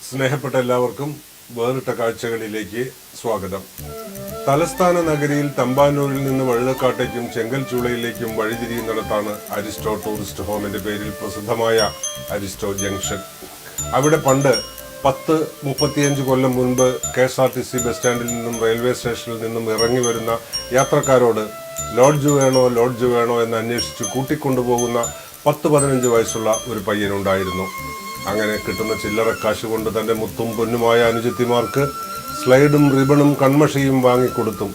സ്നേഹപ്പെട്ട എല്ലാവർക്കും വേറിട്ട കാഴ്ചകളിലേക്ക് സ്വാഗതം. തലസ്ഥാന നഗരിയിൽ തമ്പാനൂരിൽ നിന്ന് വഴുതക്കാട്ടേക്കും ചെങ്കൽച്ചൂളയിലേക്കും വഴിതിരിയുന്നിടത്താണ് അരിസ്റ്റോ ടൂറിസ്റ്റ് ഹോമിന്റെ പേരിൽ പ്രസിദ്ധമായ അരിസ്റ്റോ ജംഗ്ഷൻ. അവിടെ പണ്ട് 10-35 കൊല്ലം മുൻപ് KSRTC ബസ് സ്റ്റാൻഡിൽ നിന്നും റെയിൽവേ സ്റ്റേഷനിൽ നിന്നും ഇറങ്ങി വരുന്ന യാത്രക്കാരോട് ലോഡ്ജ് വേണോ എന്ന് അന്വേഷിച്ച് കൂട്ടിക്കൊണ്ടുപോകുന്ന 10-15 വയസ്സുള്ള ഒരു പയ്യനുണ്ടായിരുന്നു. അങ്ങനെ കിട്ടുന്ന ചില്ലറ കാശ് കൊണ്ട് തൻ്റെ മുത്തും പൊന്നുമായ അനുജത്തിമാർക്ക് സ്ലൈഡും റിബണും കൺമഷിയും വാങ്ങിക്കൊടുത്തും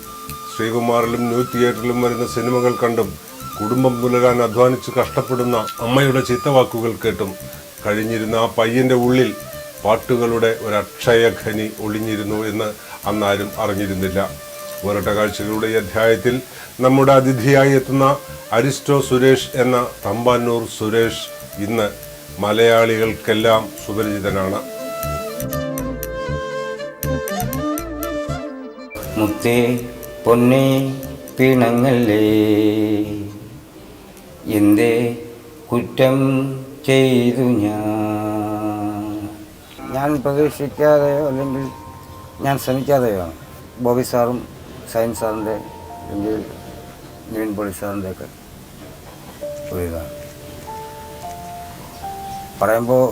ശ്രീകുമാറിലും ന്യൂ തിയേറ്ററിലും വരുന്ന സിനിമകൾ കണ്ടും കുടുംബം പുലരാൻ അധ്വാനിച്ച് കഷ്ടപ്പെടുന്ന അമ്മയുടെ ചീത്തവാക്കുകൾ കേട്ടും കഴിഞ്ഞിരുന്ന ആ പയ്യന്റെ ഉള്ളിൽ പാട്ടുകളുടെ ഒരക്ഷയഖനി ഒളിഞ്ഞിരുന്നു എന്ന് അന്നാരും അറിഞ്ഞിരുന്നില്ല. വേറിട്ട കാഴ്ചകളുടെ ഈ അധ്യായത്തിൽ നമ്മുടെ അതിഥിയായി എത്തുന്ന അരിസ്റ്റോ സുരേഷ് എന്ന തമ്പാനൂർ സുരേഷ് ഇന്ന് മലയാളികൾക്കെല്ലാം സുപരിചിതനാണ്. മുത്തേ പൊന്നേ പിണങ്ങല്ലേ, എന്തേ കുറ്റം ചെയ്തു ഞാൻ പ്രതീക്ഷിക്കാതെയോ അല്ലെങ്കിൽ ഞാൻ ശ്രമിക്കാതെയോ ബോബി സാറും സൈൻ സാറിൻ്റെ അല്ലെങ്കിൽ നിവിൻ പോളി സാറിൻ്റെ ഒക്കെ ഒരിതാണ് പറയുമ്പോൾ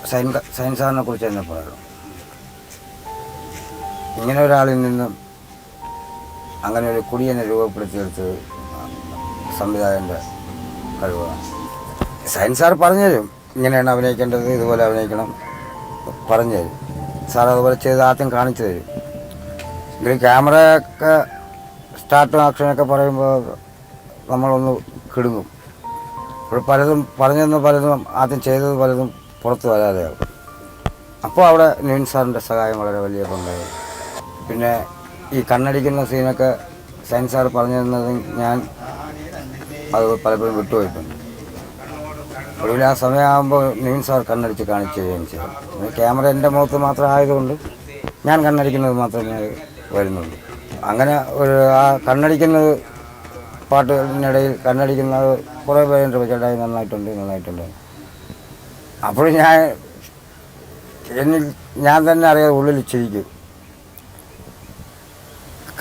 സൈൻ സാറിനെ കുറിച്ച് തന്നെ പറയണം. ഇങ്ങനെ ഒരാളിൽ നിന്നും അങ്ങനെ ഒരു കുടിയനെ രൂപപ്പെടുത്തിയെടുത്തത് സംവിധായകൻ്റെ കഴിവാണ്. സൈൻ സാർ പറഞ്ഞുതരും, ഇങ്ങനെയാണ് അഭിനയിക്കേണ്ടത്, ഇതുപോലെ അഭിനയിക്കണം പറഞ്ഞു തരും. സാർ അതുപോലെ ചെയ്ത് ആദ്യം കാണിച്ചു തരും. എങ്കിലും ക്യാമറയൊക്കെ സ്റ്റാർട്ടും ആക്ഷനൊക്കെ പറയുമ്പോൾ നമ്മളൊന്ന് കിടുങ്ങും. ഇപ്പോൾ പലതും പലതും ആദ്യം ചെയ്തത് പലതും പുറത്ത് വരാതെയാവും. അപ്പോൾ അവിടെ നിവിൻ സാറിൻ്റെ സഹായം വളരെ വലിയ പങ്കായി. പിന്നെ ഈ കണ്ണടിക്കുന്ന സീനൊക്കെ സൈൻ സാർ പറഞ്ഞു തന്നത് ഞാൻ അത് പലപ്പോഴും വിട്ടുപോയിട്ടുണ്ട്. ഒടുവിൽ ആ സമയമാകുമ്പോൾ നിവിൻ സാർ കണ്ണടിച്ച് കാണിച്ചു തരികയും ചെയ്യും. പിന്നെ ക്യാമറ എൻ്റെ മുഖത്ത് മാത്രം ആയതുകൊണ്ട് ഞാൻ കണ്ണടിക്കുന്നത് മാത്രമേ വരുന്നുള്ളൂ. അങ്ങനെ ഒരു ആ കണ്ണടിക്കുന്നത് പാട്ടുകളിനിടയിൽ കണ്ണടിക്കുന്നത് കുറേ പേരുടെ ചേട്ടായി നന്നായിട്ടുണ്ട്. അപ്പോൾ ഞാൻ തന്നെ അറിയാതെ ഉള്ളിൽ ചിരിക്കും.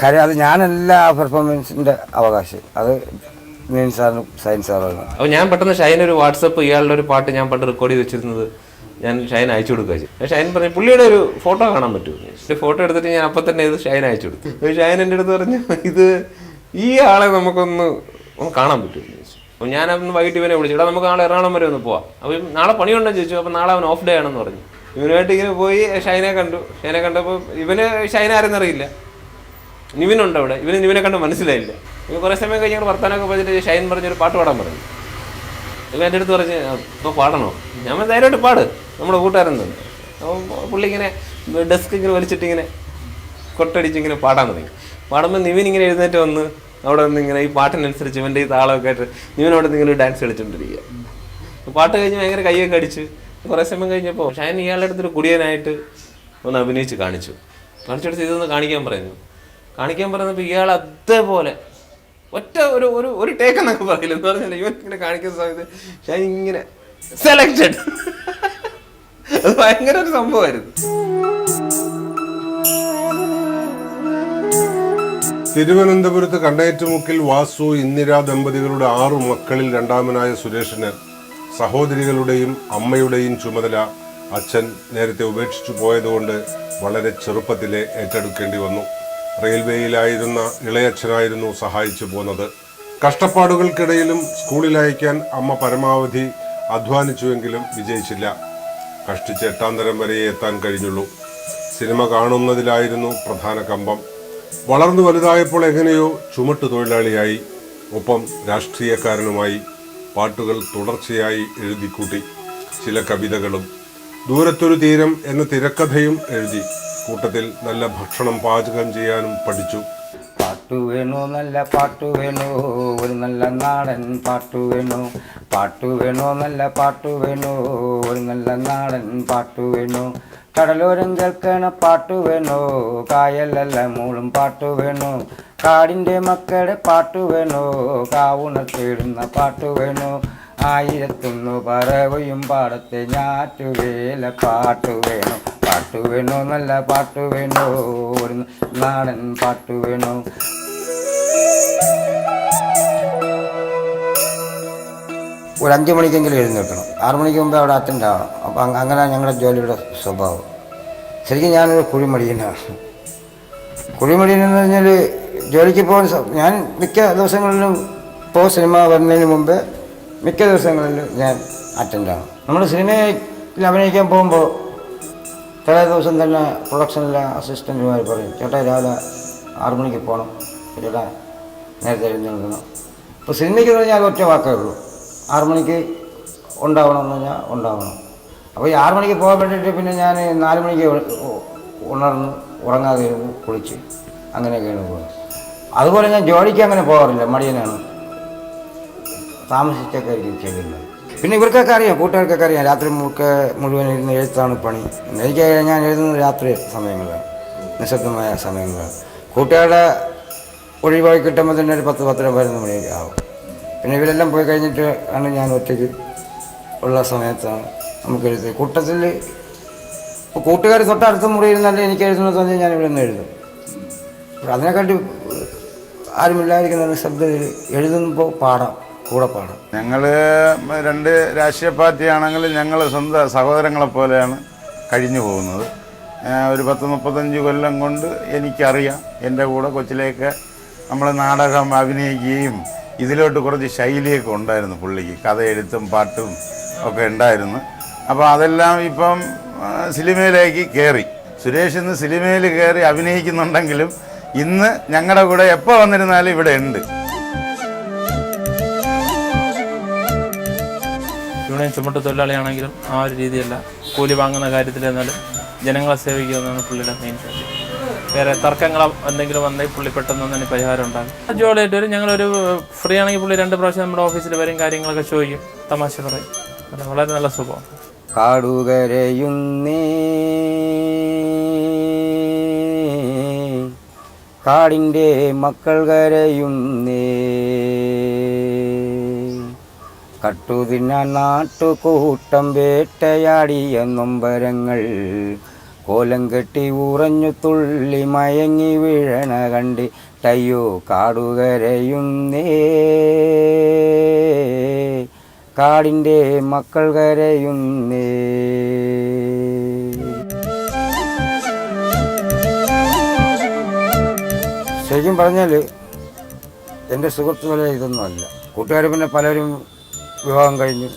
കാര്യം അത് ഞാനല്ല ആ പെർഫോമൻസിൻ്റെ അവകാശം, അത് നിവിൻ സാറിനും സൈൻ സാറാണ്. അപ്പോൾ ഞാൻ പെട്ടെന്ന് ഷൈനൊരു വാട്സപ്പ് ഇയാളുടെ ഒരു പാട്ട് ഞാൻ പണ്ട് റെക്കോർഡ് ചെയ്ത് വെച്ചിരുന്നത് ഞാൻ ഷൈൻ അയച്ചു കൊടുക്കുക. ഷൈൻ പറഞ്ഞു പുള്ളിയുടെ ഒരു ഫോട്ടോ കാണാൻ പറ്റുമോ? ഫോട്ടോ എടുത്തിട്ട് ഞാൻ അപ്പം തന്നെ ഇത് ഷൈൻ അയച്ചു കൊടുത്തു. ഷൈൻ എൻ്റെ അടുത്ത് പറഞ്ഞു ഇത് ഈ ആളെ നമുക്കൊന്ന് കാണാൻ പറ്റുമെന്ന് ചോദിച്ചു. അപ്പോൾ ഞാൻ അന്ന് വൈകിട്ട് ഇവനെ വിളിച്ചു, നമുക്ക് നാളെ എറണാകുളം വരെ ഒന്ന് പോവാം. അപ്പോൾ നാളെ പണിയുണ്ടെന്ന് ചോദിച്ചു. അപ്പോൾ നാളെ അവൻ ഓഫ് ഡേ ആണെന്ന് പറഞ്ഞു. ഇവനുമായിട്ട് ഇങ്ങനെ പോയി ഷൈനെ കണ്ടപ്പോൾ ഇവന് ഷൈൻ ആരെന്നറിയില്ല. നിവിനുണ്ട് അവിടെ, നിവിനെ കണ്ട് മനസ്സിലായില്ല. ഇവൻ കുറേ സമയം കഴിഞ്ഞ് ഞങ്ങൾ വർത്താനൊക്കെ പറഞ്ഞിട്ട് ഷൈൻ പറഞ്ഞൊരു പാട്ട് പാടാൻ പറഞ്ഞു. ഇവൻ എൻ്റെ അടുത്ത് പറഞ്ഞ് ഇപ്പോൾ പാടണോ? ഞാൻ ധൈര്യമായിട്ട് പാട്, നമ്മുടെ കൂട്ടുകാരൻ തന്നെ. അപ്പോൾ പുള്ളി ഇങ്ങനെ ഡെസ്ക് ഇങ്ങനെ വലിച്ചിട്ടിങ്ങനെ കൊട്ടടിച്ച് പാടാൻ തുടങ്ങി. പാടുമ്പോൾ നിവിൻ ഇങ്ങനെ എഴുന്നേറ്റ് വന്ന് അവിടെ നിന്ന് ഇങ്ങനെ ഈ പാട്ടിനനുസരിച്ച് ഇവൻ്റെ ഈ താളമൊക്കെ ആയിട്ട് നിവിൻ അവിടെ നിന്ന് ഇങ്ങനെ ഡാൻസ് കളിച്ചുകൊണ്ടിരിക്കുക. പാട്ട് കഴിഞ്ഞ് ഭയങ്കര കയ്യൊക്കെ അടിച്ച് കുറേ സമയം കഴിഞ്ഞപ്പോൾ ഷൈൻ ഇയാളുടെ അടുത്തൊരു കുടിയനായിട്ട് ഒന്ന് അഭിനയിച്ച് കാണിച്ചെടുത്ത് ഇതൊന്ന് കാണിക്കാൻ പറഞ്ഞപ്പോൾ ഇയാൾ അതേപോലെ ഒറ്റ ഒരു ടേക്ക് എന്നൊക്കെ പറയില്ല എന്ന് പറഞ്ഞാൽ ഇവൻ ഇങ്ങനെ കാണിക്കുന്ന സമയത്ത് ഷൈൻ ഇങ്ങനെ സെലക്റ്റഡ്. അത് ഭയങ്കര ഒരു സംഭവമായിരുന്നു. തിരുവനന്തപുരത്ത് കണ്ടേറ്റുമുക്കിൽ വാസു ഇന്ദിര ദമ്പതികളുടെ 6 മക്കളിൽ രണ്ടാമനായ സുരേഷിന് സഹോദരികളുടെയും അമ്മയുടെയും ചുമതല അച്ഛൻ നേരത്തെ ഉപേക്ഷിച്ചു പോയതുകൊണ്ട് വളരെ ചെറുപ്പത്തിലെ ഏറ്റെടുക്കേണ്ടി വന്നു. റെയിൽവേയിലായിരുന്ന ഇളയച്ഛനായിരുന്നു സഹായിച്ചു പോന്നത്. കഷ്ടപ്പാടുകൾക്കിടയിലും സ്കൂളിൽ അയക്കാൻ അമ്മ പരമാവധി അധ്വാനിച്ചുവെങ്കിലും വിജയിച്ചില്ല. കഷ്ടിച്ച് 8ാം തരം വരെ എത്താൻ കഴിഞ്ഞുള്ളൂ. സിനിമ കാണുന്നതിലായിരുന്നു പ്രധാന കമ്പം. വളർന്നു വലുതായപ്പോൾ എങ്ങനെയോ ചുമട്ടു തൊഴിലാളിയായി, ഒപ്പം രാഷ്ട്രീയക്കാരനുമായി. പാട്ടുകൾ തുടർച്ചയായി എഴുതിക്കൂട്ടി. ചില കവിതകളും. ദൂരത്തൊരു തീരം എന്ന തിരക്കഥയും എഴുതി. കൂട്ടത്തിൽ നല്ല ഭക്ഷണം പാചകം ചെയ്യാനും പഠിച്ചു. പാട്ടു വേണോ, നല്ല പാട്ടു വേണോ, ഒരു നല്ല നാടൻ പാട്ടു വേണോ. പാട്ടു വേണോ, നല്ല പാട്ടു വേണോ, ഒരു നല്ല നാടൻ പാട്ടു വേണോ. കടലോരം കേൾക്കണ പാട്ടു വേണോ, കായലല്ല മൂളും പാട്ടു വേണോ. കാടിൻ്റെ മക്കളുടെ പാട്ടു വേണോ, കാവുണ തേടുന്ന പാട്ടു വേണോ. ആയിരത്തൊന്നു പറവയും പാടത്തെ ഞാറ്റുവേല പാട്ടു വേണോ നല്ല പാട്ടു വേണോ ഒരു നാടൻ പാട്ടു വേണോ. ഒരു 5 മണിക്കെങ്കിലും എഴുന്നേൽക്കണം, 6 മണിക്ക് മുമ്പേ അവിടെ അറ്റൻഡ് ആവണം. അപ്പം അങ്ങനെ ഞങ്ങളുടെ ജോലിയുടെ സ്വഭാവം. ശരിക്കും ഞാനൊരു കുഴിമടിയനാണ്. കുഴിമടിയനെന്ന് പറഞ്ഞാൽ ജോലിക്ക് ഞാൻ മിക്ക ദിവസങ്ങളിലും സിനിമ വരുന്നതിന് മുമ്പേ മിക്ക ദിവസങ്ങളിലും ഞാൻ അറ്റൻഡാണ്. നമ്മൾ സിനിമയിൽ അഭിനയിക്കാൻ പോകുമ്പോൾ തലേ ദിവസം തന്നെ പ്രൊഡക്ഷനിലെ അസിസ്റ്റൻറ്റുമാർ പറയും, ചേട്ടാ രാവിലെ 6 മണിക്ക് പോകണം, ചേട്ടാ നേരത്തെ എഴുന്നേൽക്കണം. ഇപ്പോൾ സിനിമയ്ക്ക് പറഞ്ഞാൽ ഒറ്റ വാക്കേ ഉള്ളൂ, 6 മണിക്ക് ഉണ്ടാവണമെന്ന് പറഞ്ഞാൽ ഉണ്ടാവണം. അപ്പോൾ ഈ 6 മണിക്ക് പോകാൻ വേണ്ടിയിട്ട് പിന്നെ ഞാൻ 4 മണിക്ക് ഉണർന്ന് ഉറങ്ങാതെ ഇരുന്ന് കുളിച്ച് അങ്ങനെയൊക്കെയാണ് പോകുന്നത്. അതുപോലെ ഞാൻ ജോലിക്ക് അങ്ങനെ പോകാറില്ല, മടിയനാണ്, താമസിച്ചൊക്കെ ആയിരിക്കും ചെയ്യുന്നത്. പിന്നെ ഇവർക്കൊക്കെ അറിയാം, കൂട്ടുകാർക്കൊക്കെ അറിയാം, രാത്രി മുഴുവൻ ഇരുന്ന് എഴുത്താണ് പണി. എനിക്ക് ഞാൻ എഴുതുന്നത് രാത്രി സമയങ്ങളാണ്, നിശബ്ദമായ സമയങ്ങളാണ്. കൂട്ടുകാരുടെ ഒഴിവായി കിട്ടുമ്പോൾ തന്നെ ഒരു 10-11 മണിയൊക്കെ ആവും. പിന്നെ ഇവരെല്ലാം പോയി കഴിഞ്ഞിട്ട് ആണ് ഞാൻ ഒറ്റയ്ക്ക് ഉള്ള സമയത്താണ് നമുക്ക് എഴുതുന്നത്. കൂട്ടത്തിൽ ഇപ്പോൾ കൂട്ടുകാർ തൊട്ടടുത്ത മുറിയിരുന്നാലും എനിക്ക് എഴുതുന്നത് തന്നെ ഞാൻ ഇവിടെ നിന്ന് എഴുതും. അതിനെക്കാട്ടി ആരുമില്ലായിരിക്കുന്ന ശബ്ദത്തിൽ എഴുതുമ്പോൾ കൂടെ പാടാം. ഞങ്ങൾ 2 രാഷ്ട്രീയ പാർട്ടിയാണെങ്കിലും ഞങ്ങൾ സ്വന്തം സഹോദരങ്ങളെ പോലെയാണ് കഴിഞ്ഞു പോകുന്നത്. ഒരു 10-35 കൊല്ലം കൊണ്ട് എനിക്കറിയാം. എൻ്റെ കൂടെ കൊച്ചിലേക്ക് നമ്മൾ നാടകം അഭിനയിക്കുകയും ഇതിലോട്ട് കുറച്ച് ശൈലിയൊക്കെ ഉണ്ടായിരുന്നു പുള്ളിക്ക്, കഥ എഴുത്തും പാട്ടും ഒക്കെ ഉണ്ടായിരുന്നു. അപ്പോൾ അതെല്ലാം ഇപ്പം സിനിമയിലേക്ക് കയറി. സുരേഷ് ഇന്ന് സിനിമയിൽ കയറി അഭിനയിക്കുന്നുണ്ടെങ്കിലും ഇന്ന് ഞങ്ങളുടെ കൂടെ എപ്പോൾ വന്നിരുന്നാലും ഇവിടെ ഉണ്ട്. യൂണിയൻ ചുമട്ട് തൊഴിലാളിയാണെങ്കിലും ആ ഒരു രീതിയല്ല, കൂലി വാങ്ങുന്ന കാര്യത്തിൽ എന്നാലും ജനങ്ങളെ സേവിക്കുക എന്നാണ് പുള്ളിയുടെ മെയിൻ കാര്യം. വേറെ തർക്കങ്ങൾ എന്തെങ്കിലും വന്നെങ്കിൽ പുള്ളി പെട്ടെന്ന് തന്നെ പരിഹാരം ഉണ്ടാകും. ജോലിയായിട്ട് വരും. ഞങ്ങളൊരു ഫ്രീ ആണെങ്കിൽ പുള്ളി 2 പ്രാവശ്യം നമ്മുടെ ഓഫീസിൽ വരും, കാര്യങ്ങളൊക്കെ ചോദിക്കും, തമാശ പറയും. വളരെ നല്ല സ്വഭാവം. കാടുകരയുന്നേ കാടിൻ്റെ മക്കൾ കരയുന്നേ, കട്ടുതിന്നാൻ നാട്ടുകൂട്ടം വേട്ടയാടിയ നൊമ്പരങ്ങൾ, കോലം കെട്ടി ഉറഞ്ഞു തുള്ളി മയങ്ങി വീഴണ കണ്ടിട്ടയ്യോ കാടുകരയുന്നേ കാടിൻ്റെ മക്കൾ കരയുന്നേ. ശരിക്കും പറഞ്ഞാൽ എൻ്റെ സുഹൃത്തുക്കളെ ഇതൊന്നുമല്ല. കൂട്ടുകാർ പിന്നെ പലരും വിവാഹം കഴിഞ്ഞു,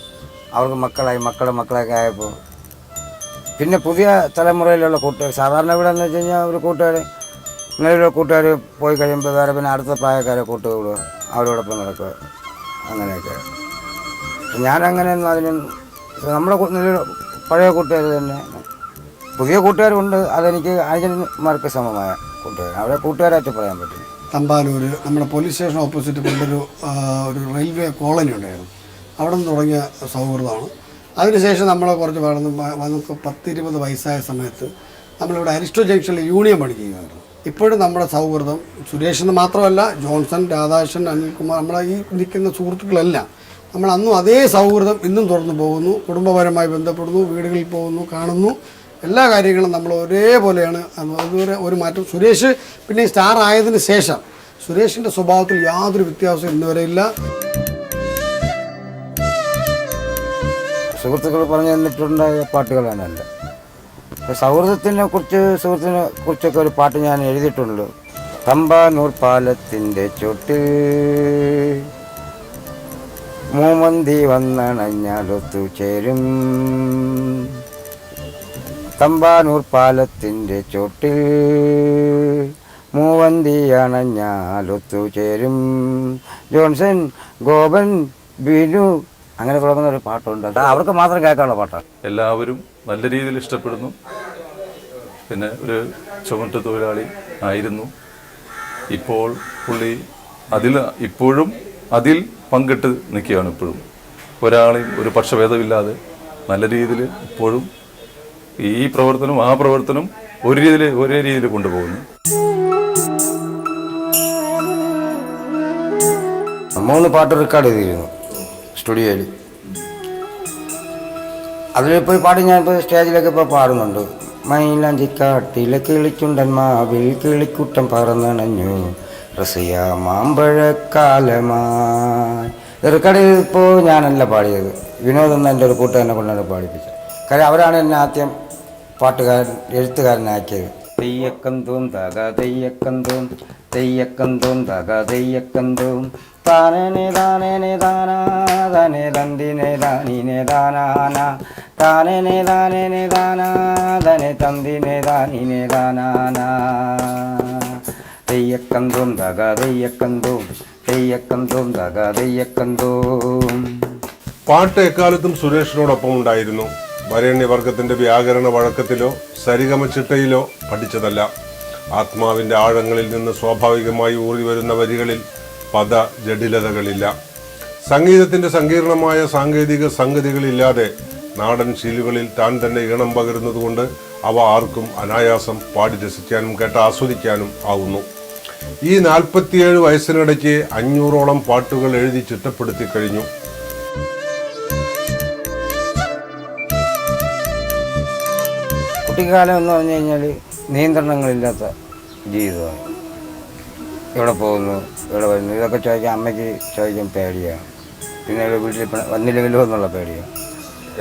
അവർക്ക് മക്കളായി, മക്കളൊക്കെ ആയപ്പോൾ പിന്നെ പുതിയ തലമുറയിലുള്ള കൂട്ടുകാർ, സാധാരണ ഇവിടെ എന്ന് വെച്ച് കഴിഞ്ഞാൽ ഒരു കൂട്ടുകാർ നിലവിലുള്ള കൂട്ടുകാർ പോയി കഴിയുമ്പോൾ വേറെ പിന്നെ അടുത്ത പ്രായക്കാരെ കൂട്ടുകൂടുക, അവരോടൊപ്പം നടക്കുക, അങ്ങനെയൊക്കെ. ഞാനങ്ങനെയൊന്നും നമ്മുടെ പഴയ കൂട്ടുകാർ തന്നെ. പുതിയ കൂട്ടുകാരുണ്ട്, അതെനിക്ക് അനുജന്മാർക്ക് സമമായ കൂട്ടുകാർ, അവരെ കൂട്ടുകാരായിട്ട് പറയാൻ പറ്റും. തമ്പാനൂർ നമ്മുടെ പോലീസ് സ്റ്റേഷൻ ഓപ്പോസിറ്റ് പണ്ടൊരു റെയിൽവേ കോളനി ഉണ്ടായിരുന്നു, അവിടെ നിന്ന് തുടങ്ങിയ സൗഹൃദമാണ്. അതിനുശേഷം നമ്മൾ കുറച്ച് നമുക്ക് 10-20 വയസ്സായ സമയത്ത് നമ്മളിവിടെ അരിസ്റ്റോ ജംഗ്ഷനിൽ യൂണിയൻ പഠിക്കുകയായിരുന്നു. ഇപ്പോഴും നമ്മുടെ സൗഹൃദം സുരേഷിന് മാത്രമല്ല, ജോൺസൺ, രാധാകൃഷ്ണൻ, അനിൽകുമാർ, നമ്മളെ ഈ നിൽക്കുന്ന സുഹൃത്തുക്കളെല്ലാം നമ്മൾ അന്നും അതേ സൗഹൃദം ഇന്നും തുടർന്ന് പോകുന്നു. കുടുംബപരമായി ബന്ധപ്പെടുന്നു, വീടുകളിൽ പോകുന്നു, കാണുന്നു, എല്ലാ കാര്യങ്ങളും നമ്മൾ ഒരേപോലെയാണ്. അതുവരെ ഒരു മാറ്റം. സുരേഷ് പിന്നെ സ്റ്റാർ ആയതിനു ശേഷം സുരേഷിൻ്റെ സ്വഭാവത്തിൽ യാതൊരു വ്യത്യാസവും ഇന്നുവരെ ഇല്ല. സുഹൃത്തുക്കൾ പറഞ്ഞു തന്നിട്ടുണ്ടായ പാട്ടുകളാണ് എൻ്റെ. സുഹൃത്തിനെ കുറിച്ചൊക്കെ ഒരു പാട്ട് ഞാൻ എഴുതിയിട്ടുണ്ട്. തമ്പാനൂർ പാലത്തിൻ്റെ ചോട്ടിൽ മൂമന്തി വന്നണഞ്ഞാലൊത്തു ചേരും, തമ്പാനൂർ പാലത്തിൻ്റെ ചോട്ടിൽ മൂവന്തി അണഞ്ഞാലൊത്തു ചേരും, ജോൺസൺ, ഗോപൻ, ബിനു, അങ്ങനെ തുടങ്ങുന്ന ഒരു പാട്ടുണ്ട്. അവർക്ക് മാത്രം കേൾക്കാനുള്ള പാട്ടാണ്. എല്ലാവരും നല്ല രീതിയിൽ ഇഷ്ടപ്പെടുന്നു. പിന്നെ ഒരു ചുമട്ട് തൊഴിലാളി ആയിരുന്നു. ഇപ്പോൾ പുള്ളി ഇപ്പോഴും അതിൽ പങ്കിട്ട് നിൽക്കുകയാണ്. ഇപ്പോഴും ഒരാളെയും ഒരു പക്ഷഭേദമില്ലാതെ നല്ല രീതിയിൽ ഇപ്പോഴും ഈ പ്രവർത്തനം ആ പ്രവർത്തനം ഒരേ രീതിയിൽ കൊണ്ടുപോകുന്നു. 3 പാട്ട് റെക്കോർഡ് ചെയ്തിരുന്നു സ്റ്റുഡിയോയിൽ. അതിലിപ്പോൾ പാട്ട് ഞാനിപ്പോൾ സ്റ്റേജിലൊക്കെ ഇപ്പോൾ പാടുന്നുണ്ട്. മൈലാഞ്ചിക്കാട്ടിലെ കിളിച്ചുണ്ടൻ മാവിൽ കിളിക്കുട്ടം പറന്നണഞ്ഞു റസിയ മാമ്പഴക്കാലമായി. റെക്കോർഡിൽ ഇപ്പോൾ ഞാനല്ല പാടിയത്, വിനോദ് എന്ന എൻ്റെ ഒരു കൂട്ടുകാരനെ കൊണ്ടാണ് പാടിപ്പിച്ചത്. കാര്യം അവരാണ് എന്നെ ആദ്യം പാട്ടുകാരൻ എഴുത്തുകാരനാക്കിയത്. തെയ്യക്കന്തോം തക തെയ്യക്കന്തോം തെയ്യക്കന്തോം തക തെയ്യക്കന്തോം താനേ താനേ താനാ തനേ തന്തിനെ താനീനെ താനാന താനേ താനേ താനാ തനേ തന്തിനെ താനീനെ താനാന തെയ്യക്കന്തോം തക തെയ്യക്കന്തോം തെയ്യക്കന്തോം തക തെയ്യക്കന്തോം. പാട്ട് എക്കാലത്തും സുരേഷിനോടൊപ്പം ഉണ്ടായിരുന്നു. വരേണ്യവർഗത്തിന്റെ വ്യാകരണ വഴക്കത്തിലോ സരിഗമച്ചിട്ടയിലോ പഠിച്ചതല്ല. ആത്മാവിന്റെ ആഴങ്ങളിൽ നിന്ന് സ്വാഭാവികമായി ഊറി വരുന്ന വരികളിൽ പദ ജടിലതകളില്ല. സംഗീതത്തിന്റെ സങ്കീർണമായ സാങ്കേതിക സംഗതികളില്ലാതെ നാടൻ ശീലുകളിൽ താൻ തന്നെ ഈണം പകരുന്നതുകൊണ്ട് അവ ആർക്കും അനായാസം പാടി രസിക്കാനും കേട്ട് ആസ്വദിക്കാനും ആവുന്നു. ഈ 47 വയസ്സിനിടയ്ക്ക് 500ഓളം പാട്ടുകൾ എഴുതി ചിട്ടപ്പെടുത്തി കഴിഞ്ഞു. കുട്ടിക്കാലം എന്ന് പറഞ്ഞു കഴിഞ്ഞാൽ നിയന്ത്രണങ്ങളില്ലാത്ത ജീവിതമാണ്. എവിടെ പോകുന്നു, എവിടെ വരുന്നു, ഇതൊക്കെ ചോദിക്കാൻ അമ്മയ്ക്ക് ചോദിക്കാൻ പേടിയാണ്. പിന്നെ വീട്ടിൽ വന്നില്ലെങ്കിലോ എന്നുള്ള പേടിയാണ്.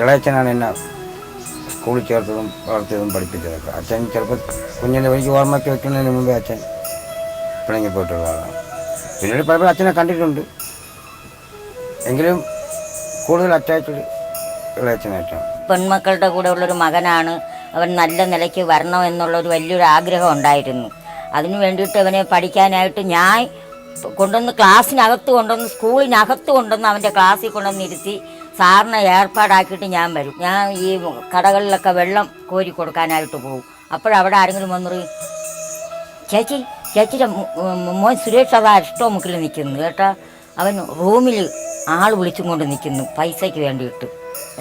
ഇളയച്ചനാണ് എന്നെ സ്കൂളിൽ ചേർത്തതും വളർത്തിയതും പഠിപ്പിച്ചതൊക്കെ. അച്ഛൻ ചിലപ്പോൾ കുഞ്ഞിൻ്റെ എനിക്ക് ഓർമ്മയ്ക്ക് വെക്കുന്നതിന് മുമ്പേ അച്ഛൻ പിണങ്ങി പോയിട്ടുള്ള ആളാണ്. പിന്നീട് പലപ്പോഴും അച്ഛനെ കണ്ടിട്ടുണ്ട്, എങ്കിലും കൂടുതൽ അറ്റാച്ച്ഡ് ഇളയച്ചനായിട്ടാണ്. പെൺമക്കളുടെ കൂടെ ഉള്ളൊരു മകനാണ് അവൻ, നല്ല നിലയ്ക്ക് വരണം എന്നുള്ളൊരു വലിയൊരു ആഗ്രഹം ഉണ്ടായിരുന്നു. അതിനു വേണ്ടിയിട്ട് അവനെ പഠിക്കാനായിട്ട് ഞാൻ കൊണ്ടുവന്ന് ക്ലാസ്സിനകത്ത് കൊണ്ടുവന്ന് സ്കൂളിനകത്ത് കൊണ്ടുവന്ന് അവൻ്റെ ക്ലാസ്സിൽ കൊണ്ടുവന്ന് ഇരുത്തി സാറിനെ ഏർപ്പാടാക്കിയിട്ട് ഞാൻ വരും. ഞാൻ ഈ കടകളിലൊക്കെ വെള്ളം കോരി കൊടുക്കാനായിട്ട് പോകും. അപ്പോഴവിടെ ആരെങ്കിലും വന്നു പറയും, ചേച്ചിയുടെ മോൻ സുരേഷ് അതാ ഇഷ്ടവും മുക്കിൽ നിൽക്കുന്നു കേട്ടാ, അവൻ റൂമിൽ ആൾ വിളിച്ചും കൊണ്ട് നിൽക്കുന്നു പൈസയ്ക്ക് വേണ്ടിയിട്ട്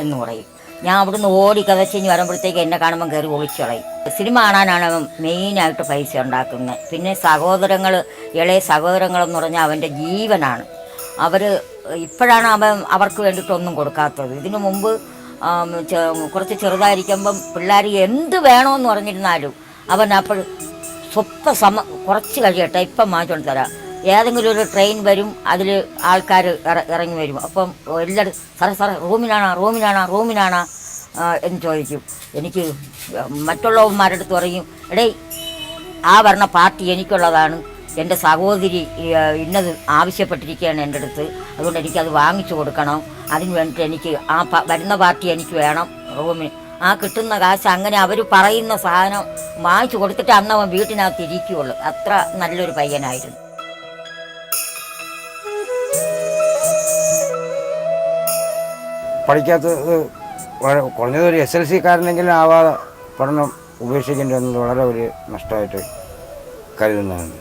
എന്ന് പറയും. ഞാൻ അവിടുന്ന് ഓടി കതച്ചിഞ്ഞ് വരുമ്പോഴത്തേക്ക് എന്നെ കാണുമ്പം കയറി ഒളിച്ചു കളയും. സിനിമ കാണാനാണ് അവൻ മെയിനായിട്ട് പൈസ ഉണ്ടാക്കുന്നത്. പിന്നെ സഹോദരങ്ങൾ, ഇളയ സഹോദരങ്ങളെന്ന് പറഞ്ഞാൽ അവൻ്റെ ജീവനാണ്. അവർ ഇപ്പോഴാണ് അവൻ അവർക്ക് വേണ്ടിയിട്ടൊന്നും കൊടുക്കാത്തത്. ഇതിനു മുമ്പ് കുറച്ച് ചെറുതായിരിക്കുമ്പം പിള്ളേർ എന്ത് വേണമെന്ന് പറഞ്ഞിരുന്നാലും അവൻ അപ്പോൾ കുറച്ച് കഴിയട്ടെ ഇപ്പം മാറ്റം തരാം. ഏതെങ്കിലും ഒരു ട്രെയിൻ വരും, അതിൽ ആൾക്കാർ ഇറങ്ങി വരും. അപ്പം എല്ലാവരും സാറേ റൂമിനാണോ എന്ന് ചോദിക്കും. എനിക്ക് മറ്റുള്ളവന്മാരുടെ അടുത്ത് പറയും, എടേ ആ പറഞ്ഞ പാർട്ടി എനിക്കുള്ളതാണ്, എൻ്റെ സഹോദരി ഇന്നത് ആവശ്യപ്പെട്ടിരിക്കുകയാണ് എൻ്റെ അടുത്ത്, അതുകൊണ്ട് എനിക്കത് വാങ്ങിച്ചു കൊടുക്കണം, അതിന് വേണ്ടിയിട്ട് എനിക്ക് ആ വരുന്ന പാർട്ടി എനിക്ക് വേണം റൂമിന്. ആ കിട്ടുന്ന കാശ് അങ്ങനെ അവർ പറയുന്ന സാധനം വാങ്ങിച്ചു കൊടുത്തിട്ട് അന്ന് അവൻ വീട്ടിനകത്ത് ഇരിക്കുകയുള്ളൂ. അത്ര നല്ലൊരു പയ്യനായിരുന്നു. പഠിക്കാത്തത് കുറഞ്ഞതൊരു SLC-കാരനെങ്കിലും ആവാതെ പഠനം ഉപേക്ഷിക്കേണ്ടി വന്നത് വളരെ ഒരു നഷ്ടമായിട്ട് കരുതുന്നതാണ്.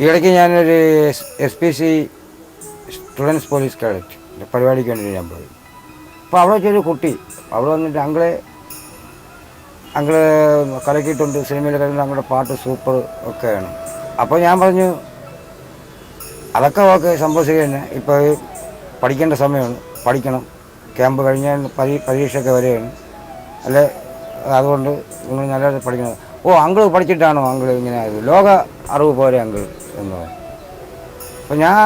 ഈയിടയ്ക്ക് ഞാനൊരു SPC സ്റ്റുഡൻസ് പോലീസ് കാഡറ്റ് പരിപാടിക്ക് വേണ്ടി ഞാൻ പോയി. അപ്പോൾ അവിടെ വെച്ചൊരു കുട്ടി അവിടെ വന്നിട്ട് അങ്കിള് കലക്കിയിട്ടുണ്ട്, സിനിമയിൽ കളിക്കുന്ന അങ്ങളുടെ പാട്ട് സൂപ്പർ ഒക്കെയാണ്. അപ്പോൾ ഞാൻ പറഞ്ഞു അതൊക്കെ ഓക്കെ സംഭവിക്കുക തന്നെ, ഇപ്പോൾ പഠിക്കേണ്ട സമയമാണ്, പഠിക്കണം, ക്യാമ്പ് കഴിഞ്ഞാൽ പരീക്ഷയൊക്കെ വരികയാണ് അല്ലേ, അതുകൊണ്ട് നിങ്ങൾ നല്ല പഠിക്കണം. ഓ അങ്കിൾ പഠിച്ചിട്ടാണോ അങ്കിൾ ഇങ്ങനെ ആയത്, ലോക അറിവ് പോരെ അങ്കിൾ എന്ന് പറയും. അപ്പോൾ ഞാൻ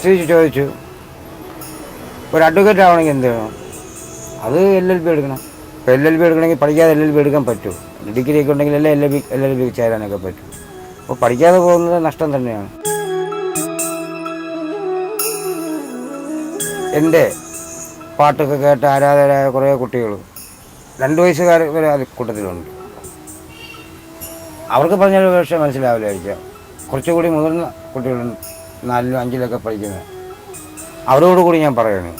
തിരിച്ച് ചോദിച്ചു, ഒരു അഡ്വക്കേറ്റ് ആവണമെങ്കിൽ എന്ത് വേണം? അത് LLB എടുക്കണം. ഇപ്പോൾ LLB എടുക്കണമെങ്കിൽ പഠിക്കാതെ LLB എടുക്കാൻ പറ്റുമോ? ഡിഗ്രി ഒക്കെ ഉണ്ടെങ്കിൽ LLB ചേരാനൊക്കെ പറ്റും. അപ്പോൾ പഠിക്കാതെ പോകുന്നത് നഷ്ടം തന്നെയാണ്. എൻ്റെ പാട്ടൊക്കെ കേട്ട് ആരാധകരായ കുറേ കുട്ടികൾ 2 വയസ്സുകാർ വരെ അത് കൂട്ടത്തിലുണ്ട്. അവർക്ക് പറഞ്ഞൊരു പക്ഷേ മനസ്സിലാവില്ലായിരിക്കാം. കുറച്ചുകൂടി മുതിർന്ന കുട്ടികളുണ്ട്, 4ലും 5ലൊക്കെ പഠിക്കുന്നത്. അവരോടുകൂടി ഞാൻ പറയുന്നു,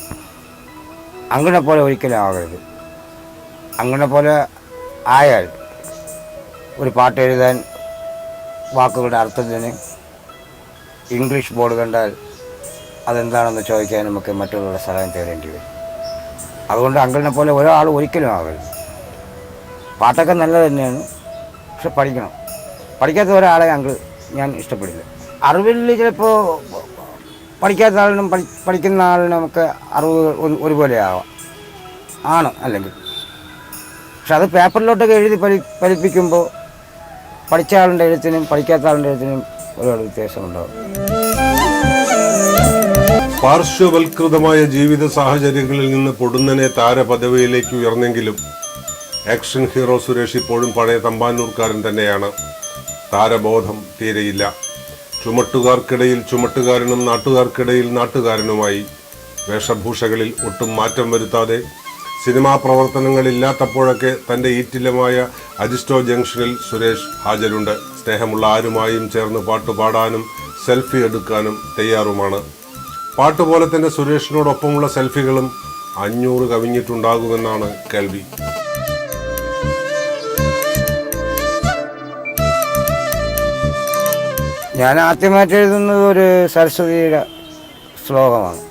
അങ്കിളിനെ പോലെ ഒരിക്കലും ആകരുത്. അങ്കിളിനെ പോലെ ആയാൽ ഒരു പാട്ട് എഴുതാൻ വാക്കുകളുടെ അർത്ഥത്തിന് ഇംഗ്ലീഷ് ബോർഡ് കണ്ടാൽ അതെന്താണെന്ന് ചോദിക്കാനും നമുക്ക് മറ്റുള്ളവരുടെ സഹായം തേടേണ്ടി വരും. അതുകൊണ്ട് അങ്കിളിനെ പോലെ ഒരാൾ ഒരിക്കലും ആകരുത്. പാട്ടൊക്കെ നല്ലത് തന്നെയാണ്, പക്ഷെ പഠിക്കണം. പഠിക്കാത്ത ഒരാളെ അങ്കിൾ ഞാൻ ഇഷ്ടപ്പെടില്ല. അറിവിൽ ചിലപ്പോൾ പഠിക്കാത്ത ആളിനും പഠിക്കുന്ന ആളിനും ഒക്കെ അറിവ് ഒരുപോലെ ആവാം. ആണ് അല്ലെങ്കിൽ. പക്ഷെ അത് പേപ്പറിലോട്ടൊക്കെ എഴുതി ഫലിപ്പിക്കുമ്പോൾ പഠിച്ച ആളുടെ എഴുത്തിനും പഠിക്കാത്ത ആളുടെ എഴുത്തിനും ഒരുപാട് വ്യത്യാസമുണ്ടാകും. പാർശ്വവൽകൃതമായ ജീവിത സാഹചര്യങ്ങളിൽ നിന്ന് പൊടുന്നനെ താരപദവിയിലേക്ക് ഉയർന്നെങ്കിലും ആക്ഷൻ ഹീറോ സുരേഷ് ഇപ്പോഴും പഴയ തമ്പാനൂർക്കാരൻ തന്നെയാണ്. താരബോധം തീരെയില്ല. ചുമട്ടുകാർക്കിടയിൽ ചുമട്ടുകാരനും നാട്ടുകാർക്കിടയിൽ നാട്ടുകാരനുമായി വേഷഭൂഷകളിൽ ഒട്ടും മാറ്റം വരുത്താതെ സിനിമാ പ്രവർത്തനങ്ങളില്ലാത്തപ്പോഴൊക്കെ തൻ്റെ ഈറ്റില്ലമായ അരിസ്റ്റോ ജംഗ്ഷനിൽ സുരേഷ് ഹാജരുണ്ട്. സ്നേഹമുള്ള ആരുമായും ചേർന്ന് പാട്ടുപാടാനും സെൽഫി എടുക്കാനും തയ്യാറുമാണ്. പാട്ടുപോലെ തന്നെ സുരേഷിനോടൊപ്പമുള്ള സെൽഫികളും 500 കവിഞ്ഞിട്ടുണ്ടാകുമെന്നാണ് കേൾവി. ഞാൻ ആദ്യമായിട്ട് എഴുതുന്നത് ഒരു സരസ്വതിയുടെ ശ്ലോകമാണ്.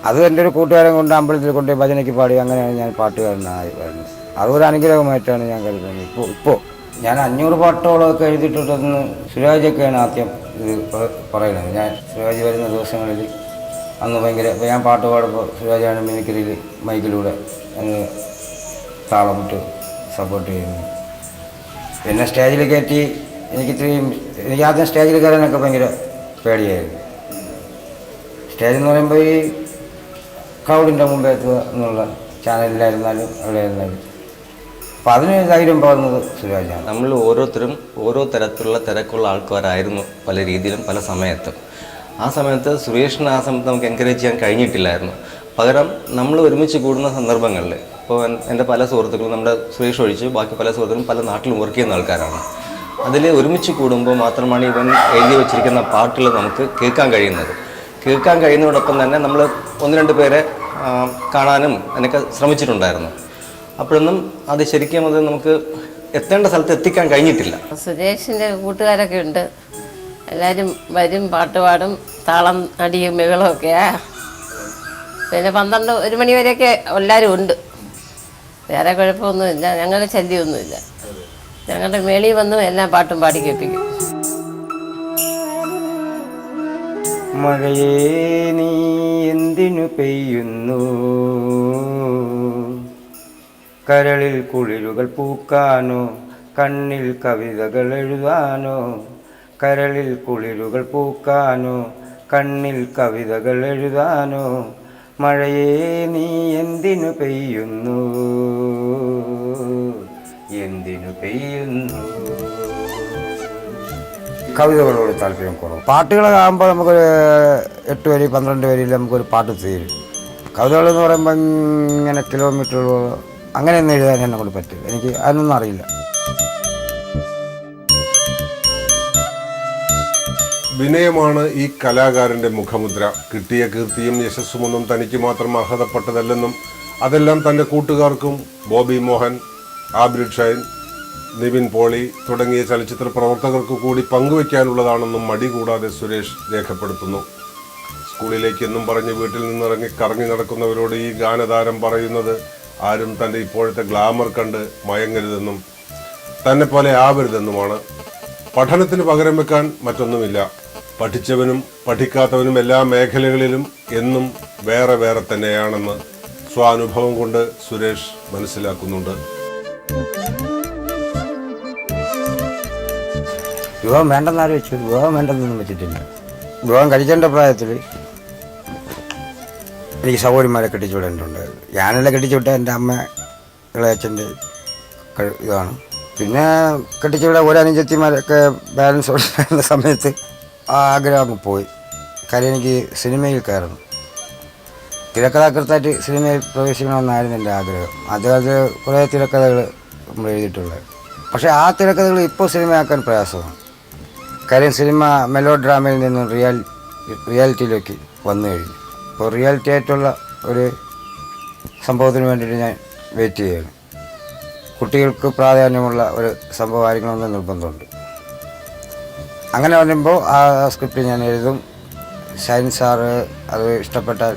അത് എൻ്റെ ഒരു കൂട്ടുകാരൻ കൊണ്ട് അമ്പലത്തിൽ കൊണ്ട് ഭജനയ്ക്ക് പാടി, അങ്ങനെയാണ് ഞാൻ പാട്ടുകാരനായി വരുന്നത്. അതൊരു അനുഗ്രഹമായിട്ടാണ് ഞാൻ കരുതുന്നത്. ഇപ്പോൾ ഞാൻ 500 പാട്ടോളമൊക്കെ എഴുതിയിട്ടുണ്ടെന്ന് സുരാജൊക്കെയാണ് ആദ്യം ഇത് പറയുന്നത്. ഞാൻ സുരാജ് വരുന്ന ദിവസങ്ങളിൽ അന്ന് ഭയങ്കര ഞാൻ പാട്ട് പാടുമ്പോൾ സുരാജാണ് മിമിക്രിയിൽ മൈക്കിലൂടെ താളമിട്ട് സപ്പോർട്ട് ചെയ്യുന്നു. പിന്നെ സ്റ്റേജിൽ കയറ്റി എനിക്ക് ആദ്യം സ്റ്റേജിൽ കയറാനൊക്കെ ഭയങ്കര പേടിയായിരുന്നു. സ്റ്റേജ് എന്ന് പറയുമ്പോൾ ഈ ക്രൗഡിൻ്റെ മുമ്പേ എത്തുക എന്നുള്ള ചാനലിലായിരുന്നാലും എവിടെയായിരുന്നാലും അപ്പോൾ അതിന് ധൈര്യം പോകുന്നത് സുരാജാണ്. നമ്മൾ ഓരോരുത്തരും ഓരോ തരത്തിലുള്ള തിരക്കുള്ള ആൾക്കാരായിരുന്നു പല രീതിയിലും പല സമയത്തും. ആ സമയത്ത് സുരേഷിന് ആ സമയത്ത് നമുക്ക് എൻകറേജ് ചെയ്യാൻ കഴിഞ്ഞിട്ടില്ലായിരുന്നു. പകരം നമ്മൾ ഒരുമിച്ച് കൂടുന്ന സന്ദർഭങ്ങളിൽ ഇപ്പോൾ എൻ്റെ പല സുഹൃത്തുക്കളും നമ്മുടെ സുരേഷ് ഒഴിച്ച് ബാക്കി പല സുഹൃത്തുക്കളും പല നാട്ടിലും വർക്ക് ചെയ്യുന്ന ആൾക്കാരാണ്. അതിൽ ഒരുമിച്ച് കൂടുമ്പോൾ മാത്രമാണ് ഇവൻ എഴുതി വച്ചിരിക്കുന്ന പാട്ടുകൾ നമുക്ക് കേൾക്കാൻ കഴിയുന്നതോടൊപ്പം തന്നെ നമ്മൾ 1-2 പേരെ കാണാനും എനിക്ക് ശ്രമിച്ചിട്ടുണ്ടായിരുന്നു. അപ്പോഴൊന്നും അത് ശരിക്കും അത് നമുക്ക് എത്തേണ്ട സ്ഥലത്ത് എത്തിക്കാൻ കഴിഞ്ഞിട്ടില്ല. സുരേഷിൻ്റെ കൂട്ടുകാരൊക്കെ ഉണ്ട്, എല്ലാവരും വരും, പാട്ട് പാടും, താളം അടിയും ബഹളമൊക്കെയാ. പിന്നെ 12-1 മണി വരെയൊക്കെ എല്ലാവരും ഉണ്ട്. വേറെ കുഴപ്പമൊന്നുമില്ല, ഞങ്ങൾക്ക് ശല്യമൊന്നുമില്ല. ഞങ്ങളുടെ മേളിൽ വന്ന് എല്ലാം പാട്ടും പാടി കേൾപ്പിക്കും. മഴയേ നീ എന്തിനു പെയ്യുന്നു, കരളിൽ കുളിരുകൾ പൂക്കാനോ, കണ്ണിൽ കവിതകൾ എഴുതാനോ. കരളിൽ കുളിരുകൾ പൂക്കാനോ, കണ്ണിൽ കവിതകൾ എഴുതാനോ. മഴയേ നീ എന്തിനു പെയ്യുന്നു, എന്തിനു പെയ്യുന്നു. കവിതകളോട് താല്പര്യം കുറവ്. പാട്ടുകളാകുമ്പോൾ നമുക്കൊരു 8 വരി 12 വരിയിൽ നമുക്കൊരു പാട്ട് തീരും. കവിതകളെന്ന് പറയുമ്പോൾ ഇങ്ങനെ കിലോമീറ്ററുകളോ അങ്ങനെയൊന്നും എഴുതാൻ എന്നെ കൊണ്ട് പറ്റില്ല. എനിക്ക് അതൊന്നും അറിയില്ല. വിനയമാണ് ഈ കലാകാരന്റെ മുഖമുദ്ര. കിട്ടിയ കീർത്തിയും യശസ്സുമൊന്നും തനിക്ക് മാത്രം അർഹതപ്പെട്ടതല്ലെന്നും അതെല്ലാം തൻ്റെ കൂട്ടുകാർക്കും ബോബി മോഹൻ, ആബ്രിഡ് ഷൈൻ, നിവിൻ പോളി തുടങ്ങിയ ചലച്ചിത്ര പ്രവർത്തകർക്ക് കൂടി പങ്കുവയ്ക്കാനുള്ളതാണെന്നും മടി കൂടാതെ സുരേഷ് രേഖപ്പെടുത്തുന്നു. സ്കൂളിലേക്ക് എന്നും പറഞ്ഞ് വീട്ടിൽ നിന്നിറങ്ങി കറങ്ങി നടക്കുന്നവരോട് ഈ ഗാനതാരം പറയുന്നത് ആരും തൻ്റെ ഇപ്പോഴത്തെ ഗ്ലാമർ കണ്ട് മയങ്ങരുതെന്നും തന്നെ പോലെ ആവരുതെന്നുമാണ്. പഠനത്തിന് പകരം വെക്കാൻ മറ്റൊന്നുമില്ല. പഠിച്ചവനും പഠിക്കാത്തവനും എല്ലാ മേഖലകളിലും എന്നും വേറെ വേറെ തന്നെയാണെന്ന് സ്വാനുഭവം കൊണ്ട് സുരേഷ് മനസ്സിലാക്കുന്നുണ്ട്. വിവാഹം വേണ്ടെന്നാരും വെച്ചു. വിവാഹം വേണ്ടെന്നൊന്നും വെച്ചിട്ടില്ല. വിവാഹം കഴിക്കേണ്ട പ്രായത്തിൽ എനിക്ക് സഹോദരിമാരെ കെട്ടിച്ചു വിടേണ്ടതുണ്ടായിരുന്നു. ഞാനെല്ലാം കെട്ടിച്ചു വിട്ട എൻ്റെ അമ്മ ഇളയച്ഛൻ്റെ ഇതാണ്. പിന്നെ കെട്ടിച്ചു വിടാൻ ഒരനുജത്തിമാരൊക്കെ ബാലൻസ് കൊടുക്കുന്ന സമയത്ത് ആ ആഗ്രഹം അങ്ങ് പോയി. കാര്യം എനിക്ക് സിനിമയിൽ കയറണം, തിരക്കഥാകൃത്തായിട്ട് സിനിമയിൽ പ്രവേശിക്കണമെന്നായിരുന്നു എൻ്റെ ആഗ്രഹം. അത് കുറേ തിരക്കഥകൾ നമ്മൾ എഴുതിയിട്ടുള്ളത്. പക്ഷേ ആ തിരക്കഥകൾ ഇപ്പോൾ സിനിമയാക്കാൻ പ്രയാസമാണ്. കാര്യം സിനിമ മെലോ ഡ്രാമയിൽ നിന്നും റിയാലിറ്റിയിലേക്ക് വന്നു കഴിഞ്ഞു. ഇപ്പോൾ റിയാലിറ്റി ആയിട്ടുള്ള ഒരു സംഭവത്തിന് വേണ്ടിയിട്ട് ഞാൻ വെയിറ്റ് ചെയ്യുകയാണ്. കുട്ടികൾക്ക് പ്രാധാന്യമുള്ള ഒരു സംഭവമായിരിക്കണമെന്ന് നിർബന്ധമുണ്ട്. അങ്ങനെ വരുമ്പോൾ ആ സ്ക്രിപ്റ്റ് ഞാൻ എഴുതും. ഷൈൻ സാറ് അത് ഇഷ്ടപ്പെട്ടാൽ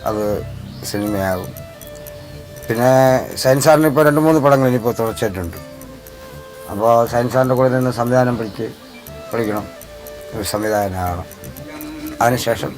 അത് സിനിമയാകും. പിന്നെ ഷൈൻ സാറിന് ഇപ്പോൾ 2-3 പടങ്ങൾ ഇനിയിപ്പോൾ തുടർച്ചയായിട്ടുണ്ട്. അപ്പോൾ ഷൈൻ സാറിൻ്റെ കൂടെ നിന്ന് സംവിധാനം പഠിക്കണം, ഒരു സംവിധായകനാകണം. അതിനുശേഷം